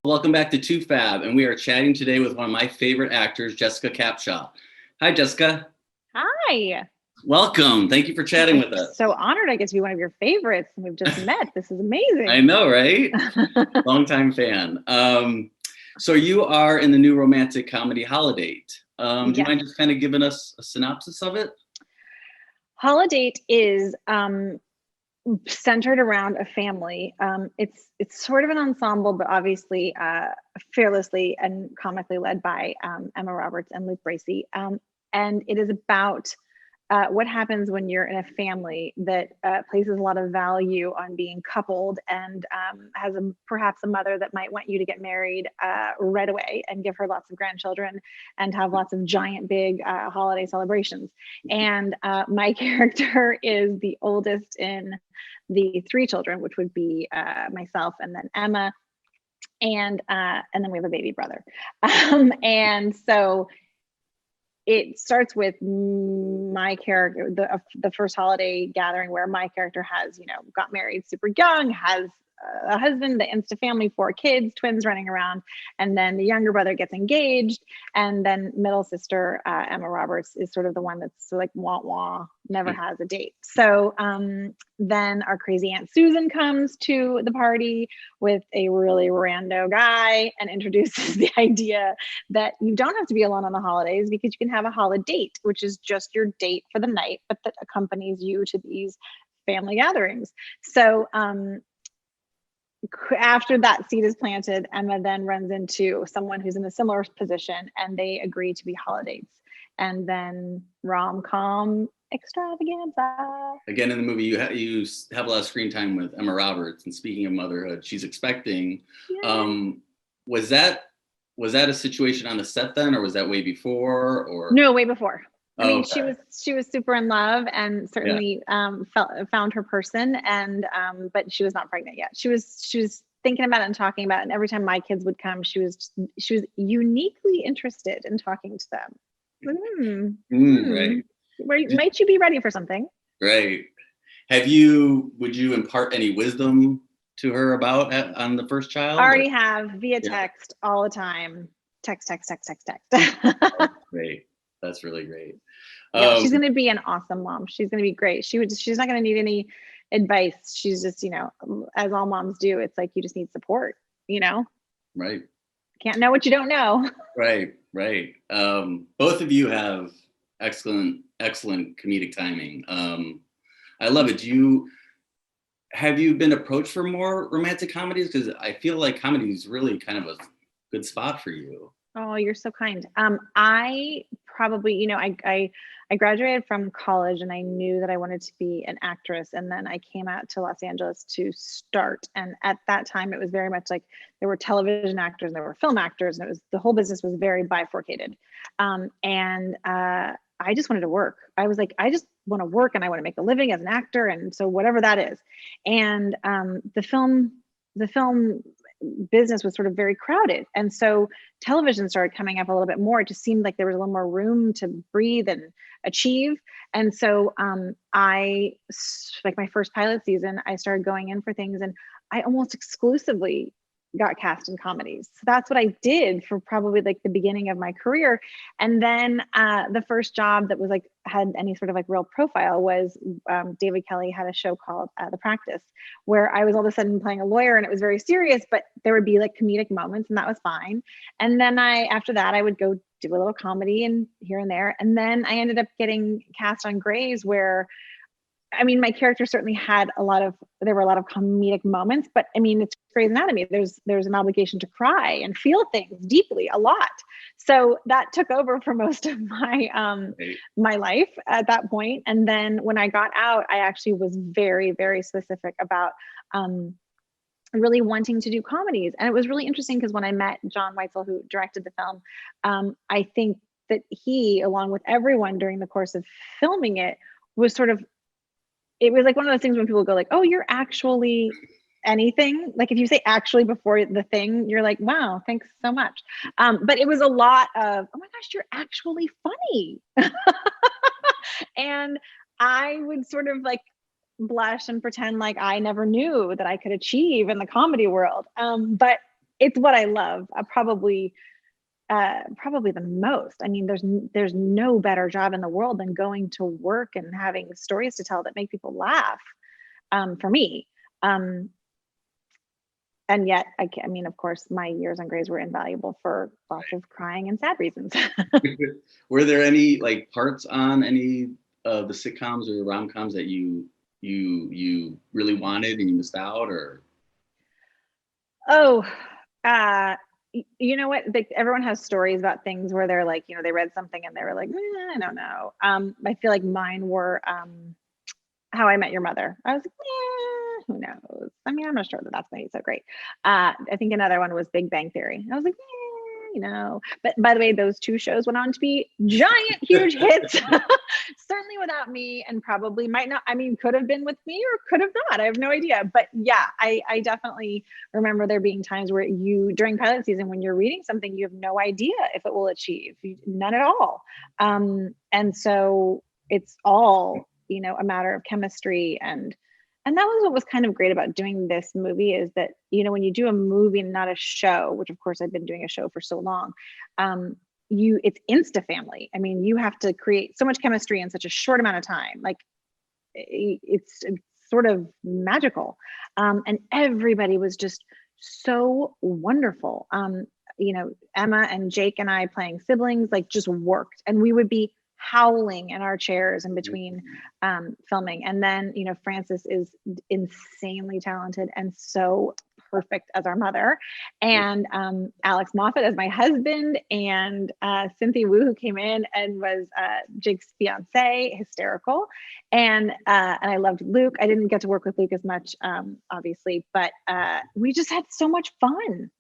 Welcome back to toofab, and we are chatting today with one of my favorite actors, Jessica Capshaw. Hi, Jessica. Hi. Welcome. Thank you for chatting with us. So honored I get to be one of your favorites, and we've just met. This is amazing. I know, right? Longtime fan. So you are in the new romantic comedy Holidate. Do you mind just kind of giving us a synopsis of it? Holidate is centered around a family. It's sort of an ensemble, but obviously fearlessly and comically led by Emma Roberts and Luke Bracey. And it is about what happens when you're in a family that places a lot of value on being coupled and has perhaps a mother that might want you to get married right away and give her lots of grandchildren and have lots of giant big holiday celebrations. And my character is the oldest in the three children, which would be myself and then Emma, and then we have a baby brother. And so it starts with my character, the first holiday gathering where my character has, got married super young, has a husband, the Insta family, 4 kids, twins running around, and then the younger brother gets engaged, and then middle sister Emma Roberts is sort of the one that's like wah, never has a date. So then our crazy Aunt Susan comes to the party with a really rando guy and introduces the idea that you don't have to be alone on the holidays because you can have a holidate, which is just your date for the night, but that accompanies you to these family gatherings. So after that seed is planted, Emma then runs into someone who's in a similar position and they agree to be holidates. And then rom-com extravaganza. Again, in the movie, you have a lot of screen time with Emma Roberts. And speaking of motherhood, she's expecting. Yeah. Was that a situation on the set then, or was that way before? Or no, way before. I mean, okay. she was super in love and certainly found her person, and but she was not pregnant yet. She was thinking about it and talking about it, and every time my kids would come, she was uniquely interested in talking to them. Right. Might you be ready for something? Right. Would you impart any wisdom to her about on the first child? Already have via text all the time. Text. Great. That's really great. Yeah, she's going to be an awesome mom. She's going to be great. She's not going to need any advice. She's just, as all moms do, it's like, you just need support, Right. Can't know what you don't know. Right. Both of you have excellent comedic timing. I love it. Have you been approached for more romantic comedies? Because I feel like comedy is really kind of a good spot for you. Oh, you're so kind. I probably, I graduated from college and I knew that I wanted to be an actress. And then I came out to Los Angeles to start. And at that time, it was very much like there were television actors and there were film actors, and the whole business was very bifurcated. I just wanted to work. I was like, I just want to work and I want to make a living as an actor. And so whatever that is. And the film business was sort of very crowded. And so television started coming up a little bit more. It just seemed like there was a little more room to breathe and achieve. And so my first pilot season, I started going in for things, and I almost exclusively got cast in comedies. So that's what I did for probably like the beginning of my career. And then the first job that was like had any sort of like real profile was David Kelly had a show called The Practice, where I was all of a sudden playing a lawyer, and it was very serious, but there would be like comedic moments, and that was fine. And then after that I would go do a little comedy and here and there. And then I ended up getting cast on Grey's, where I mean, my character certainly had there were a lot of comedic moments, but I mean, it's Grey's Anatomy. There's an obligation to cry and feel things deeply a lot. So that took over for most of my my life at that point. And then when I got out, I actually was very, very specific about really wanting to do comedies. And it was really interesting because when I met John Weitzel, who directed the film, I think that he, along with everyone during the course of filming it, was it was like one of those things when people go like, oh, you're actually anything. Like if you say actually before the thing, you're like, wow, thanks so much. But it was a lot of, oh my gosh, you're actually funny. And I would sort of like blush and pretend like I never knew that I could achieve in the comedy world. But it's what I love. Probably the most. I mean, there's no better job in the world than going to work and having stories to tell that make people laugh. For me, and yet I mean, of course, my years on Grey's were invaluable for lots of crying and sad reasons. Were there any like parts on any of the sitcoms or rom-coms that you really wanted and you missed out, or? Oh, you know what? Everyone has stories about things where they're like, they read something and they were like, I don't know. I feel like mine were How I Met Your Mother. I was like, who knows? I mean, I'm not sure that that's going to be so great. I think another one was Big Bang Theory. I was like, But by the way, those two shows went on to be giant, huge hits. Certainly without me, and probably might not. I mean, could have been with me or could have not. I have no idea. But yeah, I definitely remember there being times where during pilot season, when you're reading something, you have no idea if it will achieve. None at all. And so it's all, a matter of chemistry, and that was what was kind of great about doing this movie, is that, when you do a movie and not a show, which of course I've been doing a show for so long, it's insta family. I mean, you have to create so much chemistry in such a short amount of time. Like it's sort of magical. And everybody was just so wonderful. Emma and Jake and I, playing siblings, like, just worked, and we would be howling in our chairs in between filming. And then, Frances is insanely talented and so perfect as our mother. And Alex Moffat as my husband, and Cynthia Wu, who came in and was Jake's fiance, hysterical. And I loved Luke. I didn't get to work with Luke as much, obviously, but we just had so much fun.